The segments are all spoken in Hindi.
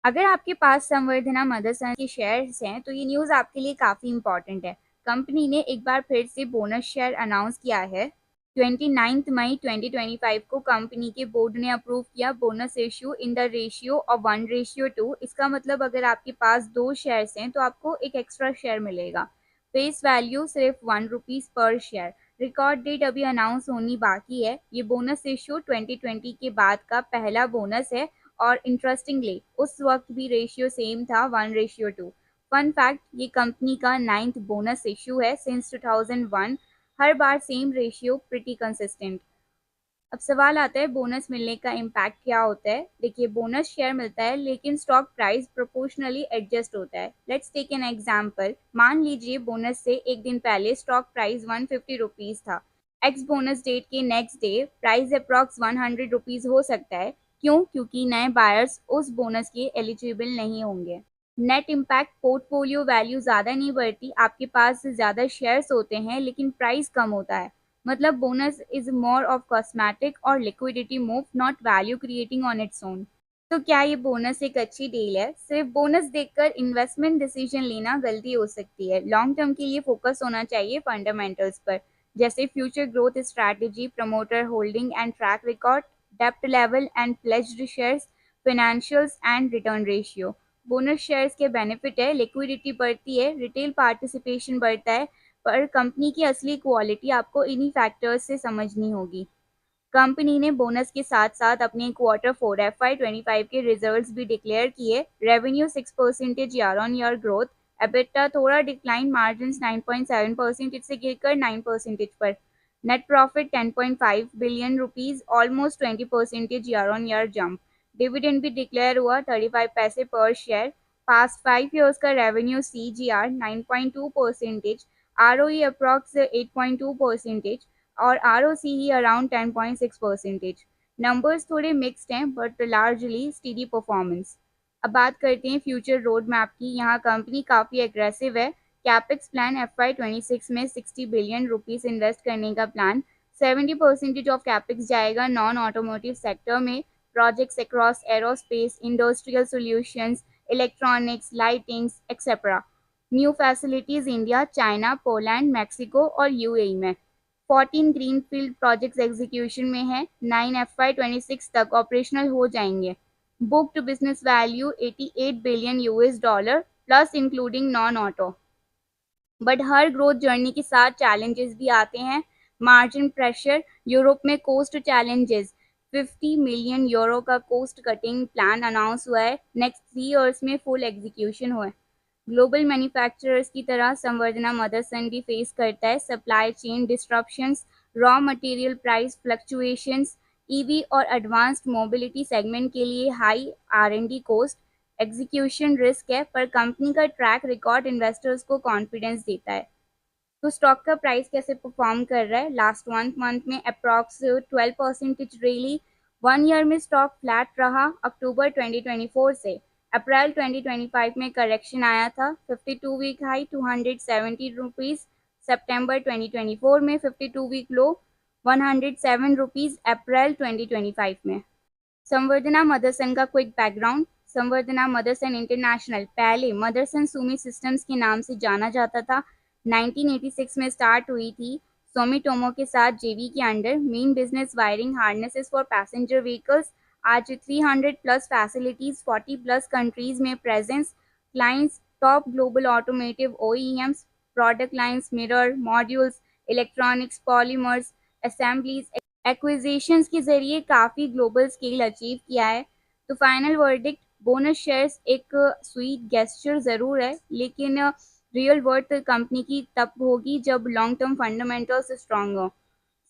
अगर आपके पास संवर्धना मदरसन के शेयर्स हैं तो ये न्यूज़ आपके लिए काफ़ी इंपॉर्टेंट है। कंपनी ने एक बार फिर से बोनस शेयर अनाउंस किया है। 29 मई 2025 को कंपनी के बोर्ड ने अप्रूव किया bonus issue in the ratio of 1:2। इसका मतलब अगर आपके पास 2 शेयर्स हैं तो आपको एक एक्स्ट्रा शेयर मिलेगा। फेस वैल्यू सिर्फ ₹1 पर शेयर। रिकॉर्ड डेट अभी अनाउंस होनी बाकी है। ये बोनस इश्यू 2020 के बाद का पहला बोनस है और इंटरेस्टिंगली उस वक्त भी रेशियो सेम था 1:2। फन फैक्ट, ये कंपनी का 9th बोनस इश्यू है सिंस 2001। हर बार सेम रेशियो, प्रिटी कंसिस्टेंट। अब सवाल आता है बोनस मिलने का इम्पैक्ट क्या होता है। देखिए, बोनस शेयर मिलता है लेकिन स्टॉक प्राइस प्रोपोर्शनली एडजस्ट होता है। Let's take an example. मान लीजिए बोनस से एक दिन पहले स्टॉक प्राइस ₹150 था। एक्स बोनस डेट के नेक्स्ट डे प्राइस अप्रॉक्स ₹100 हो सकता है। क्यों? क्योंकि नए बायर्स उस बोनस के एलिजिबल नहीं होंगे। नेट इम्पैक्ट, पोर्टफोलियो वैल्यू ज़्यादा नहीं बढ़ती, आपके पास ज़्यादा शेयर्स होते हैं लेकिन प्राइस कम होता है। मतलब bonus is more of cosmetic और liquidity move, not value creating on its own. तो क्या ये बोनस एक अच्छी डील है? सिर्फ बोनस देखकर इन्वेस्टमेंट डिसीजन लेना गलती हो सकती है। लॉन्ग टर्म के लिए फोकस होना चाहिए फंडामेंटल्स पर, जैसे future growth strategy, promoter holding and track record, डेप्ट level and pledged shares, financials and return ratio. Bonus shares के बेनिफिट है लिक्विडिटी बढ़ती है, रिटेल पार्टिसिपेशन बढ़ता है, पर कंपनी की असली क्वालिटी आपको इन्हीं फैक्टर्स से समझनी होगी। कंपनी ने बोनस के साथ साथ अपने Q4 FY25 के रिजल्ट्स भी डिक्लेयर किए। Revenue 6% year on year growth, EBITDA थोड़ा डिक्लाइन, मार्जिन 9.7% से गिरकर 9% पर, net profit ₹10.5 billion, almost 20% year on year jump. Dividend भी डिक्लेयर हुआ 35 पैसे पर शेयर। पास्ट 5 ईयर्स का रेवेन्यू CAGR 9.2%, ROE अप्रॉक्स 8.2% और ROCE अराउंड 10.6%। नंबर्स थोड़े मिक्स्ड हैं बट लार्जली स्टीडी परफॉर्मेंस। अब बात करते हैं फ्यूचर रोड मैप की। यहाँ कंपनी काफ़ी एग्रेसिव है। कैपेक्स प्लान FY26 में ₹60 बिलियन इन्वेस्ट करने का प्लान। 70% ऑफ कैपेक्स जाएगा नॉन ऑटोमोटिव सेक्टर में। Projects across aerospace, industrial solutions, electronics, lightings etcetera. New facilities India, China, Poland, Mexico और UAE में। 14 ग्रीनफील्ड प्रोजेक्ट्स एग्जीक्यूशन में है। 9 FY26 तक ऑपरेशनल हो जाएंगे। Booked business value $88 billion plus including non auto. But her growth journey के साथ चैलेंजेस भी आते हैं। मार्जिन प्रेशर, यूरोप में कोस्ट चैलेंजेस। €50 मिलियन का कोस्ट कटिंग प्लान अनाउंस हुआ है। नेक्स्ट 3 ईयर्स में फुल एग्जीक्यूशन हुआ है। ग्लोबल मैन्युफैक्चरर्स की तरह संवर्धना मदरसन भी फेस करता है supply chain disruptions, raw material price fluctuations, EV और एडवांस्ड मोबिलिटी सेगमेंट के लिए high R&D cost. Execution risk है, पर कंपनी का ट्रैक रिकॉर्ड इन्वेस्टर्स को कॉन्फिडेंस देता है। तो स्टॉक का प्राइस कैसे परफॉर्म कर रहा है? लास्ट 1 मंथ में अप्रॉक्स 12% रेली। 1 ईयर में स्टॉक फ्लैट रहा। अक्टूबर 2024 से अप्रैल 2025 में करेक्शन आया था। 52 वीक हाई ₹270। सितंबर 2024 में 52 वीक लो ₹107। अप्रैल 2025 में। संवर्धना मदरसन का क्विक बैकग्राउंड। संवर्धना मदरसन इंटरनेशनल पहले मदरसन सुमी सिस्टम्स के नाम से जाना जाता था। 1986 में स्टार्ट हुई थी सोमिटोमो के साथ जेवी के under. Main business wiring harnesses for passenger vehicles. आज 300 प्लस फैसिलिटीज, 40 प्लस कंट्रीज में presence. Clients top global automotive OEMs। Product lines mirror, modules, electronics, polymers, assemblies. Acquisitions के जरिए काफ़ी ग्लोबल स्केल अचीव किया है। तो फाइनल वर्डिक्ट, बोनस शेयर्स एक स्वीट गेस्चर ज़रूर है, लेकिन रियल वर्थ कंपनी की तब होगी जब लॉन्ग टर्म फंडामेंटल्स स्ट्रांग हो।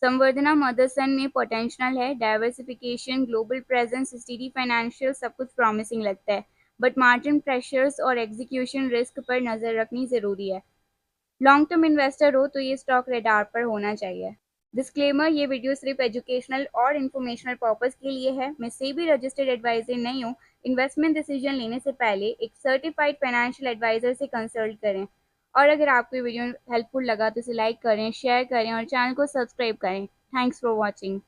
संवर्धना मदरसन में पोटेंशियल है, diversification, global presence, steady financial, सब कुछ प्रॉमिसिंग लगता है। बट मार्जिन प्रेशर्स और एग्जीक्यूशन रिस्क पर नज़र रखनी ज़रूरी है। लॉन्ग टर्म इन्वेस्टर हो तो ये स्टॉक रेडार पर होना चाहिए। डिस्क्लेमर, ये वीडियो सिर्फ एजुकेशनल और इन्फॉर्मेशनल पर्पस के लिए है। मैं सेबी रजिस्टर्ड एडवाइजर नहीं हूँ। इन्वेस्टमेंट डिसीजन लेने से पहले एक सर्टिफाइड फाइनेंशियल एडवाइजर से कंसल्ट करें। और अगर आपको ये वीडियो हेल्पफुल लगा तो इसे लाइक करें, शेयर करें और चैनल को सब्सक्राइब करें। Thanks for watching.